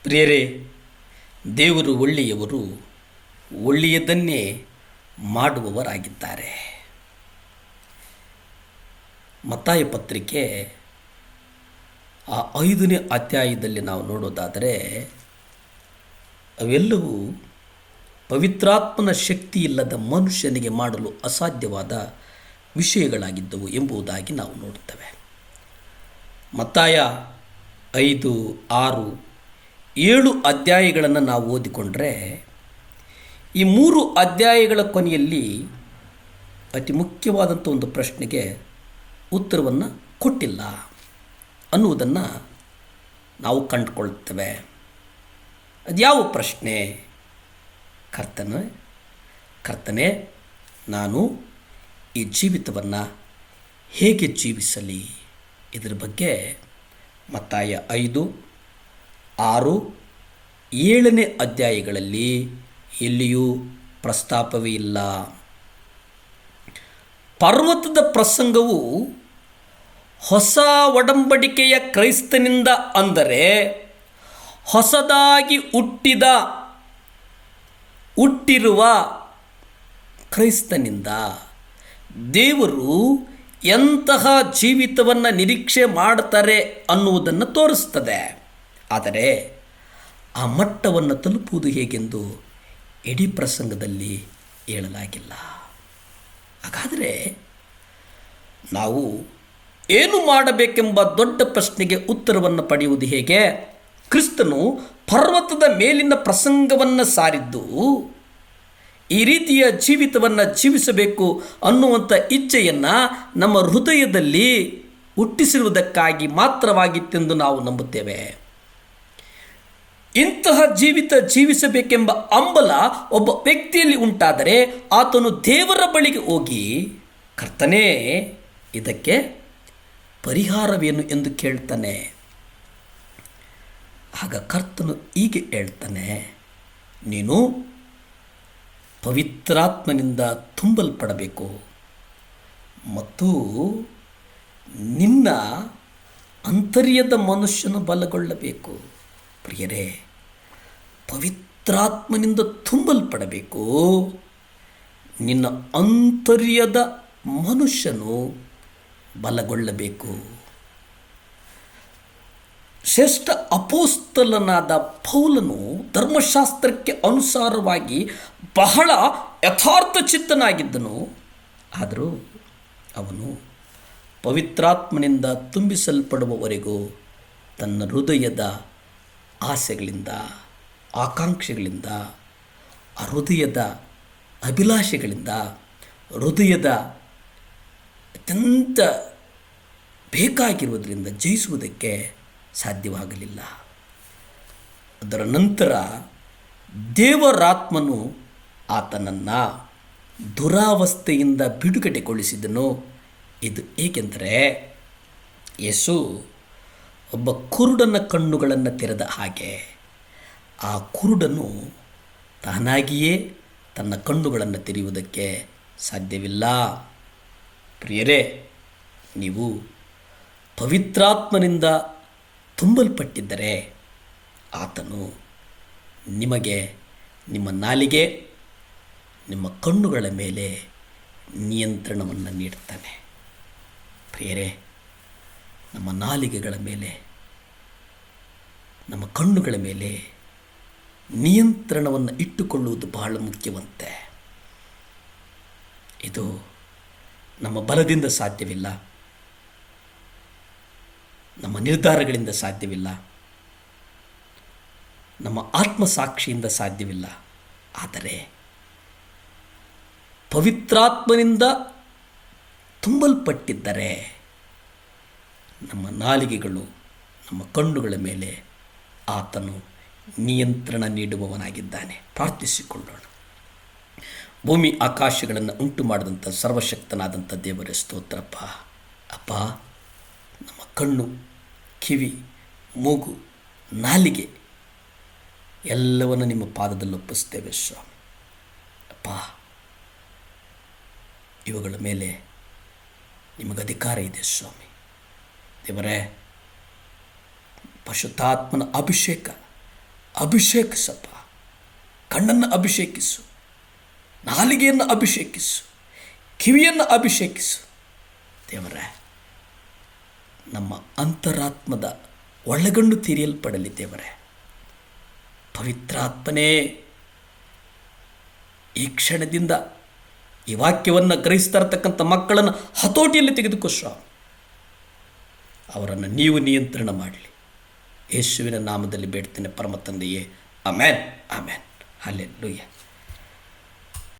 ಪ್ರಿಯರೇ, ದೇವರು ಒಳ್ಳೆಯವರು, ಒಳ್ಳೆಯದನ್ನೇ ಮಾಡುವವರಾಗಿದ್ದಾರೆ. ಮತ್ತಾಯ ಪತ್ರಿಕೆ 5ನೇ ಅಧ್ಯಾಯದಲ್ಲಿ ನಾವು ನೋಡೋದಾದರೆ ಅವೆಲ್ಲವೂ ಪವಿತ್ರಾತ್ಮನ ಶಕ್ತಿ ಇಲ್ಲದ ಮನುಷ್ಯನಿಗೆ ಮಾಡಲು ಅಸಾಧ್ಯವಾದ ವಿಷಯಗಳಾಗಿದ್ದವು ಎಂಬುದಾಗಿ ನಾವು ನೋಡುತ್ತೇವೆ. ಮತ್ತಾಯ 5, 6, 7 ಅಧ್ಯಾಯಗಳನ್ನು ನಾವು ಓದಿಕೊಂಡ್ರೆ ಈ 3 ಅಧ್ಯಾಯಗಳ ಕೊನೆಯಲ್ಲಿ ಅತಿ ಮುಖ್ಯವಾದಂಥ ಒಂದು ಪ್ರಶ್ನೆಗೆ ಉತ್ತರವನ್ನು ಕೊಟ್ಟಿಲ್ಲ ಅನ್ನುವುದನ್ನು ನಾವು ಕಂಡುಕೊಳ್ತೇವೆ. ಅದ್ಯಾವ ಪ್ರಶ್ನೆ? ಕರ್ತನೇ, ನಾನು ಈ ಜೀವಿತವನ್ನು ಹೇಗೆ ಜೀವಿಸಲಿ? ಇದರ ಬಗ್ಗೆ ಮತ್ತಾಯ 5, 6, 7ನೇ ಅಧ್ಯಾಯಗಳಲ್ಲಿ ಎಲ್ಲಿಯೂ ಪ್ರಸ್ತಾಪವೇ ಇಲ್ಲ. ಪರ್ವತದ ಪ್ರಸಂಗವು ಹೊಸ ಒಡಂಬಡಿಕೆಯ ಕ್ರೈಸ್ತನಿಂದ, ಅಂದರೆ ಹೊಸದಾಗಿ ಹುಟ್ಟಿರುವ ಕ್ರೈಸ್ತನಿಂದ ದೇವರು ಎಂತಹ ಜೀವಿತವನ್ನು ನಿರೀಕ್ಷೆ ಮಾಡ್ತಾರೆ ಅನ್ನುವುದನ್ನು ತೋರಿಸ್ತದೆ. ಆದರೆ ಆ ಮಟ್ಟವನ್ನು ತಲುಪುವುದು ಹೇಗೆಂದು ಇಡೀ ಪ್ರಸಂಗದಲ್ಲಿ ಹೇಳಲಾಗಿಲ್ಲ. ಹಾಗಾದರೆ ನಾವು ಏನು ಮಾಡಬೇಕೆಂಬ ದೊಡ್ಡ ಪ್ರಶ್ನೆಗೆ ಉತ್ತರವನ್ನು ಪಡೆಯುವುದು ಹೇಗೆ? ಕ್ರಿಸ್ತನು ಪರ್ವತದ ಮೇಲಿನ ಪ್ರಸಂಗವನ್ನು ಸಾರಿದ್ದು ಈ ರೀತಿಯ ಜೀವಿತವನ್ನು ಜೀವಿಸಬೇಕು ಅನ್ನುವಂಥ ಇಚ್ಛೆಯನ್ನು ನಮ್ಮ ಹೃದಯದಲ್ಲಿ ಹುಟ್ಟಿಸಿರುವುದಕ್ಕಾಗಿ ಮಾತ್ರವಾಗಿತ್ತೆಂದು ನಾವು ನಂಬುತ್ತೇವೆ. ಇಂತಹ ಜೀವಿತ ಜೀವಿಸಬೇಕೆಂಬ ಹಂಬಲ ಒಬ್ಬ ವ್ಯಕ್ತಿಯಲ್ಲಿ ಉಂಟಾದರೆ ಆತನು ದೇವರ ಬಳಿಗೆ ಹೋಗಿ, ಕರ್ತನೇ, ಇದಕ್ಕೆ ಪರಿಹಾರವೇನು ಎಂದು ಕೇಳ್ತಾನೆ. ಆಗ ಕರ್ತನು ಹೀಗೆ ಹೇಳ್ತಾನೆ, ನೀನು ಪವಿತ್ರಾತ್ಮನಿಂದ ತುಂಬಲ್ಪಡಬೇಕು ಮತ್ತು ನಿನ್ನ ಅಂತರ್ಯದ ಮನುಷ್ಯನು ಬಲಗೊಳ್ಳಬೇಕು. ಪ್ರಿಯರೇ, ಪವಿತ್ರಾತ್ಮನಿಂದ ತುಂಬಲ್ಪಡಬೇಕು, ನಿನ್ನ ಅಂತರ್ಯದ ಮನುಷ್ಯನು ಬಲಗೊಳ್ಳಬೇಕು. ಶ್ರೇಷ್ಠ ಅಪೋಸ್ತಲನಾದ ಪೌಲನು ಧರ್ಮಶಾಸ್ತ್ರಕ್ಕೆ ಅನುಸಾರವಾಗಿ ಬಹಳ ಯಥಾರ್ಥ ಚಿತ್ತನಾಗಿದ್ದನು. ಆದರೂ ಅವನು ಪವಿತ್ರಾತ್ಮನಿಂದ ತುಂಬಿಸಲ್ಪಡುವವರೆಗೂ ತನ್ನ ಹೃದಯದ ಆಸೆಗಳಿಂದ, ಆಕಾಂಕ್ಷೆಗಳಿಂದ, ಹೃದಯದ ಅಭಿಲಾಷೆಗಳಿಂದ, ಹೃದಯದ ಅತ್ಯಂತ ಬೇಕಾಗಿರುವುದರಿಂದ ಜಯಿಸುವುದಕ್ಕೆ ಸಾಧ್ಯವಾಗಲಿಲ್ಲ. ಅದರ ನಂತರ ದೇವರಾತ್ಮನು ಆತನನ್ನು ದುರಾವಸ್ಥೆಯಿಂದ ಬಿಡುಗಡೆಗೊಳಿಸಿದನು. ಇದು ಏಕೆಂದರೆ ಯೇಸು ಒಬ್ಬ ಕುರುಡನ ಕಣ್ಣುಗಳನ್ನು ತೆರೆದ ಹಾಗೆ ಆ ಕುರುಡನು ತಾನಾಗಿಯೇ ತನ್ನ ಕಣ್ಣುಗಳನ್ನು ತೆರೆಯುವುದಕ್ಕೆ ಸಾಧ್ಯವಿಲ್ಲ. ಪ್ರಿಯರೇ, ನೀವು ಪವಿತ್ರಾತ್ಮನಿಂದ ತುಂಬಲ್ಪಟ್ಟಿದ್ದರೆ ಆತನು ನಿಮಗೆ ನಿಮ್ಮ ನಾಲಿಗೆ, ನಿಮ್ಮ ಕಣ್ಣುಗಳ ಮೇಲೆ ನಿಯಂತ್ರಣವನ್ನು ನೀಡುತ್ತಾನೆ. ಪ್ರಿಯರೇ, ನಮ್ಮ ನಾಲಿಗೆಗಳ ಮೇಲೆ, ನಮ್ಮ ಕಣ್ಣುಗಳ ಮೇಲೆ ನಿಯಂತ್ರಣವನ್ನು ಇಟ್ಟುಕೊಳ್ಳುವುದು ಬಹಳ ಮುಖ್ಯವಂತೆ. ಇದು ನಮ್ಮ ಬಲದಿಂದ ಸಾಧ್ಯವಿಲ್ಲ, ನಮ್ಮ ನಿರ್ಧಾರಗಳಿಂದ ಸಾಧ್ಯವಿಲ್ಲ, ನಮ್ಮ ಆತ್ಮಸಾಕ್ಷಿಯಿಂದ ಸಾಧ್ಯವಿಲ್ಲ. ಆದರೆ ಪವಿತ್ರಾತ್ಮನಿಂದ ತುಂಬಲ್ಪಟ್ಟಿದ್ದರೆ ನಮ್ಮ ನಾಲಿಗೆಗಳು, ನಮ್ಮ ಕಣ್ಣುಗಳ ಮೇಲೆ ಆತನು ನಿಯಂತ್ರಣ ನೀಡುವವನಾಗಿದ್ದಾನೆ. ಪ್ರಾರ್ಥಿಸಿಕೊಳ್ಳೋಣ. ಭೂಮಿ ಆಕಾಶಗಳನ್ನು ಉಂಟು ಮಾಡಿದಂಥ ಸರ್ವಶಕ್ತನಾದಂಥ ದೇವರ ಸ್ತೋತ್ರಪ್ಪ. ಅಪ್ಪ, ನಮ್ಮ ಕಣ್ಣು, ಕಿವಿ, ಮೂಗು, ನಾಲಿಗೆ ಎಲ್ಲವನ್ನು ನಿಮ್ಮ ಪಾದದಲ್ಲಿ ಒಪ್ಪಿಸ್ತೇವೆ ಸ್ವಾಮಿ. ಅಪ್ಪ, ಇವುಗಳ ಮೇಲೆ ನಿಮಗೆ ಅಧಿಕಾರ ಇದೆ ಸ್ವಾಮಿ. ದೇವರೇ, ಪರಿಶುದ್ಧಾತ್ಮನ ಅಭಿಷೇಕ ಅಭಿಷೇಕಿಸಪ್ಪ. ಕಣ್ಣನ್ನು ಅಭಿಷೇಕಿಸು, ನಾಲಿಗೆಯನ್ನು ಅಭಿಷೇಕಿಸು, ಕಿವಿಯನ್ನು ಅಭಿಷೇಕಿಸು. ದೇವರೇ, ನಮ್ಮ ಅಂತರಾತ್ಮದ ಒಳಗಣ್ಣು ತೆರೆಯಲ್ಪಡಲಿ. ದೇವರೇ, ಪವಿತ್ರಾತ್ಮನೇ, ಈ ಕ್ಷಣದಿಂದ ಈ ವಾಕ್ಯವನ್ನು ಗ್ರಹಿಸ್ತಾ ಇರತಕ್ಕಂಥ ಮಕ್ಕಳನ್ನು ಹತೋಟಿಯಲ್ಲಿ ತೆಗೆದುಕೋ ಸ್ವಾಮಿ. ಅವರನ್ನು ನೀವು ನಿಯಂತ್ರಣ ಮಾಡಲಿ. ಯೇಸುವಿನ ನಾಮದಲ್ಲಿ ಬೇಡ್ತೇನೆ ಪರಮ ತಂದೆಯೇ, ಆಮೆನ್, ಆಮೆನ್, ಹಲ್ಲೆಲೂಯಾ.